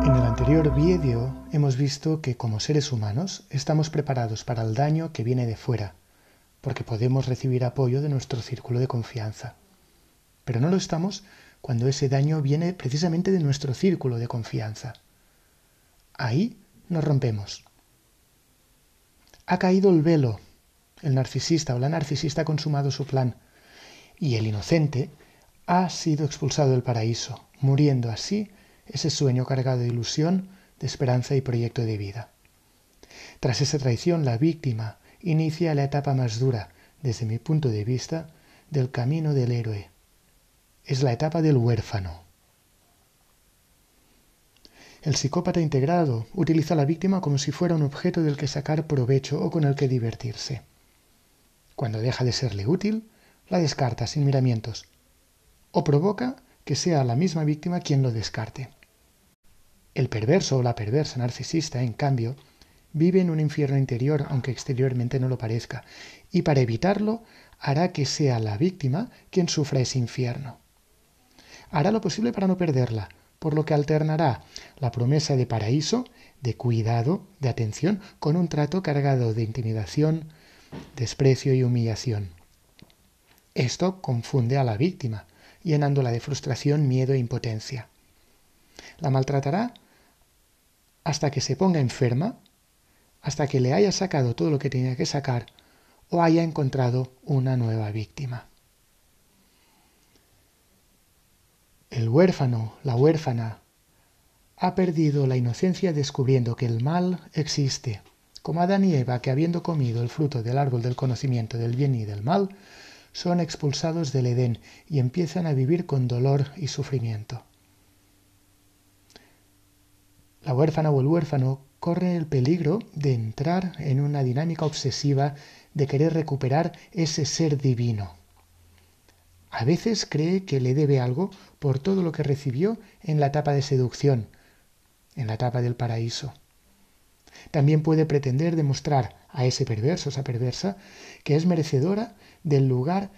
En el anterior vídeo hemos visto que como seres humanos estamos preparados para el daño que viene de fuera, porque podemos recibir apoyo de nuestro círculo de confianza. Pero no lo estamos cuando ese daño viene precisamente de nuestro círculo de confianza. Ahí nos rompemos. Ha caído el velo. El narcisista o la narcisista ha consumado su plan y el inocente ha sido expulsado del paraíso, muriendo así ese sueño cargado de ilusión, de esperanza y proyecto de vida. Tras esa traición, la víctima inicia la etapa más dura, desde mi punto de vista, del camino del héroe. Es la etapa del huérfano. El psicópata integrado utiliza a la víctima como si fuera un objeto del que sacar provecho o con el que divertirse. Cuando deja de serle útil, la descarta sin miramientos, o provoca que sea la misma víctima quien lo descarte. El perverso o la perversa narcisista, en cambio, vive en un infierno interior, aunque exteriormente no lo parezca, y para evitarlo hará que sea la víctima quien sufra ese infierno. Hará lo posible para no perderla, por lo que alternará la promesa de paraíso, de cuidado, de atención, con un trato cargado de intimidación, desprecio y humillación. Esto confunde a la víctima, llenándola de frustración, miedo e impotencia. La maltratará hasta que se ponga enferma, hasta que le haya sacado todo lo que tenía que sacar o haya encontrado una nueva víctima. El huérfano, la huérfana, ha perdido la inocencia descubriendo que el mal existe, como Adán y Eva que habiendo comido el fruto del árbol del conocimiento del bien y del mal, son expulsados del Edén y empiezan a vivir con dolor y sufrimiento. La huérfana o el huérfano corre el peligro de entrar en una dinámica obsesiva de querer recuperar ese ser divino. A veces cree que le debe algo por todo lo que recibió en la etapa de seducción, en la etapa del paraíso. También puede pretender demostrar a ese perverso, esa perversa, que es merecedora del lugar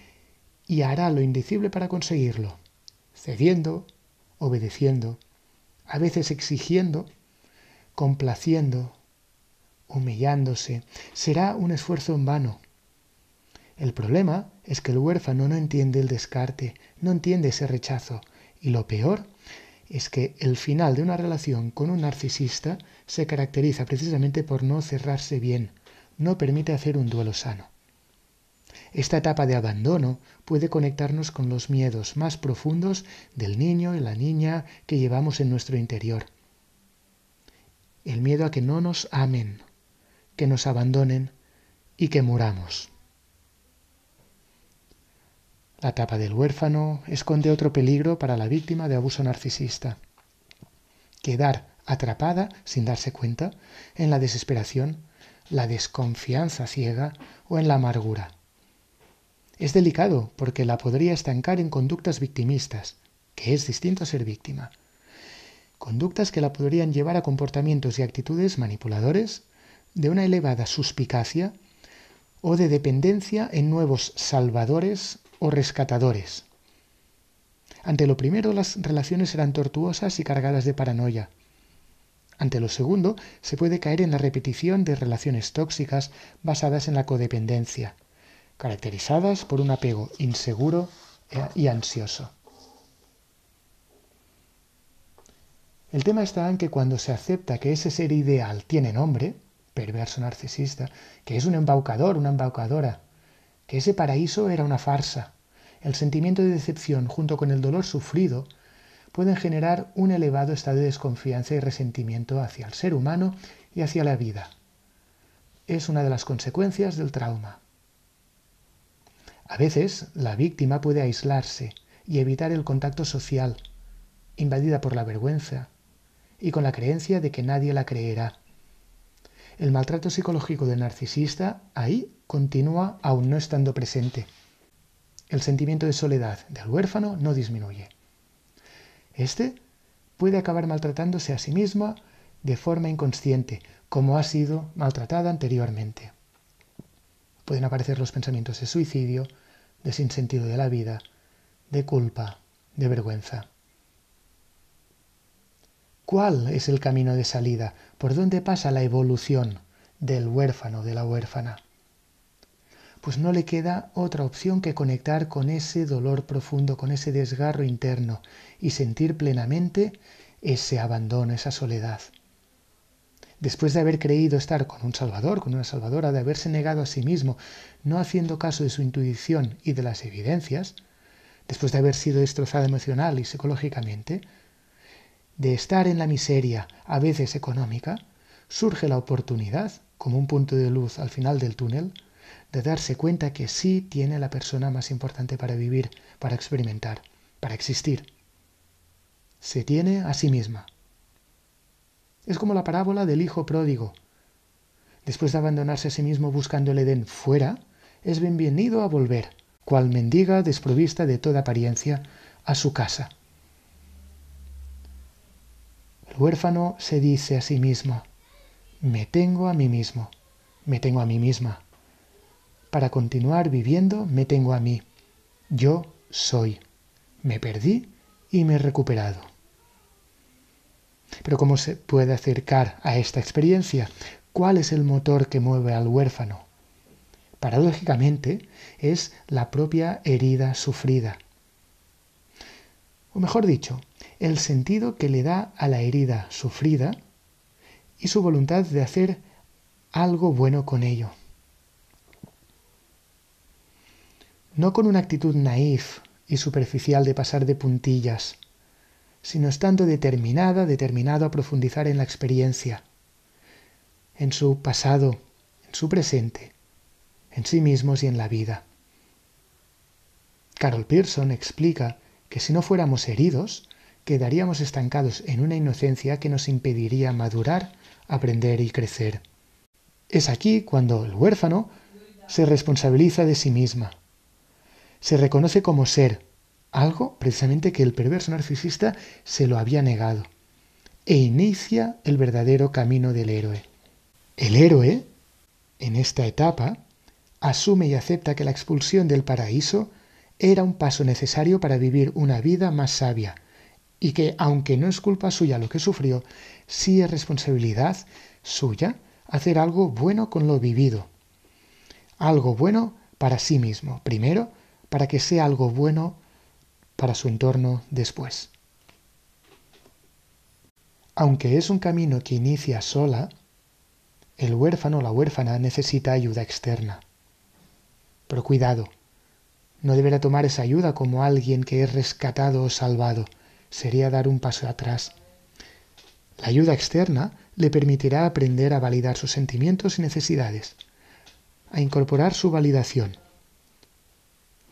y hará lo indecible para conseguirlo, cediendo, obedeciendo, a veces exigiendo, complaciendo, humillándose. Será un esfuerzo en vano. El problema es que el huérfano no entiende el descarte, no entiende ese rechazo. Y lo peor es que el final de una relación con un narcisista se caracteriza precisamente por no cerrarse bien, no permite hacer un duelo sano. Esta etapa de abandono puede conectarnos con los miedos más profundos del niño y la niña que llevamos en nuestro interior. El miedo a que no nos amen, que nos abandonen y que muramos. La etapa del huérfano esconde otro peligro para la víctima de abuso narcisista: quedar atrapada, sin darse cuenta, en la desesperación, la desconfianza ciega o en la amargura. Es delicado porque la podría estancar en conductas victimistas, que es distinto a ser víctima. Conductas que la podrían llevar a comportamientos y actitudes manipuladores, de una elevada suspicacia o de dependencia en nuevos salvadores o rescatadores. Ante lo primero, las relaciones serán tortuosas y cargadas de paranoia. Ante lo segundo, se puede caer en la repetición de relaciones tóxicas basadas en la codependencia, caracterizadas por un apego inseguro y ansioso. El tema está en que cuando se acepta que ese ser ideal tiene nombre, perverso narcisista, que es un embaucador, una embaucadora, que ese paraíso era una farsa, el sentimiento de decepción junto con el dolor sufrido pueden generar un elevado estado de desconfianza y resentimiento hacia el ser humano y hacia la vida. Es una de las consecuencias del trauma. A veces, la víctima puede aislarse y evitar el contacto social, invadida por la vergüenza y con la creencia de que nadie la creerá. El maltrato psicológico del narcisista ahí continúa aún no estando presente. El sentimiento de soledad del huérfano no disminuye. Este puede acabar maltratándose a sí mismo de forma inconsciente, como ha sido maltratada anteriormente. Pueden aparecer los pensamientos de suicidio, de sinsentido de la vida, de culpa, de vergüenza. ¿Cuál es el camino de salida? ¿Por dónde pasa la evolución del huérfano, de la huérfana? Pues no le queda otra opción que conectar con ese dolor profundo, con ese desgarro interno y sentir plenamente ese abandono, esa soledad. Después de haber creído estar con un salvador, con una salvadora, de haberse negado a sí mismo, no haciendo caso de su intuición y de las evidencias, después de haber sido destrozado emocional y psicológicamente, de estar en la miseria, a veces económica, surge la oportunidad, como un punto de luz al final del túnel, de darse cuenta que sí tiene la persona más importante para vivir, para experimentar, para existir. Se tiene a sí misma. Es como la parábola del hijo pródigo. Después de abandonarse a sí mismo buscando el Edén fuera, es bienvenido a volver, cual mendiga desprovista de toda apariencia, a su casa. El huérfano se dice a sí mismo: me tengo a mí mismo, me tengo a mí misma. Para continuar viviendo me tengo a mí. Yo soy. Me perdí y me he recuperado. Pero ¿cómo se puede acercar a esta experiencia? ¿Cuál es el motor que mueve al huérfano? Paradójicamente, es la propia herida sufrida. O mejor dicho, el sentido que le da a la herida sufrida y su voluntad de hacer algo bueno con ello. No con una actitud naif y superficial de pasar de puntillas, sino estando determinado a profundizar en la experiencia, en su pasado, en su presente, en sí mismos y en la vida. Carol Pearson explica que si no fuéramos heridos, quedaríamos estancados en una inocencia que nos impediría madurar, aprender y crecer. Es aquí cuando el huérfano se responsabiliza de sí misma. Se reconoce como ser, algo precisamente que el perverso narcisista se lo había negado, e inicia el verdadero camino del héroe. El héroe, en esta etapa, asume y acepta que la expulsión del paraíso era un paso necesario para vivir una vida más sabia, y que, aunque no es culpa suya lo que sufrió, sí es responsabilidad suya hacer algo bueno con lo vivido. Algo bueno para sí mismo, primero, para que sea algo bueno para su entorno después. Aunque es un camino que inicia sola, el huérfano o la huérfana necesita ayuda externa. Pero cuidado, no deberá tomar esa ayuda como alguien que es rescatado o salvado. Sería dar un paso atrás. La ayuda externa le permitirá aprender a validar sus sentimientos y necesidades, a incorporar su validación.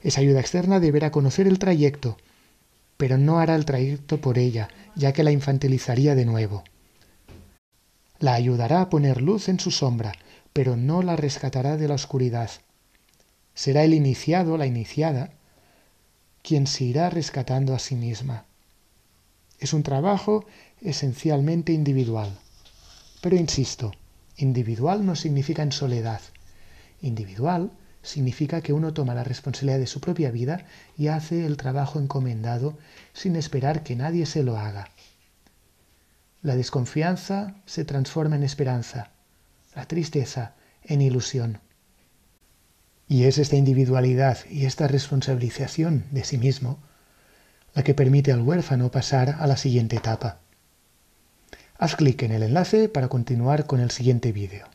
Esa ayuda externa deberá conocer el trayecto, pero no hará el trayecto por ella, ya que la infantilizaría de nuevo. La ayudará a poner luz en su sombra, pero no la rescatará de la oscuridad. Será el iniciado, la iniciada, quien se irá rescatando a sí misma. Es un trabajo esencialmente individual. Pero insisto, individual no significa en soledad. Individual significa que uno toma la responsabilidad de su propia vida y hace el trabajo encomendado sin esperar que nadie se lo haga. La desconfianza se transforma en esperanza, la tristeza en ilusión. Y es esta individualidad y esta responsabilización de sí mismo la que permite al huérfano pasar a la siguiente etapa. Haz clic en el enlace para continuar con el siguiente vídeo.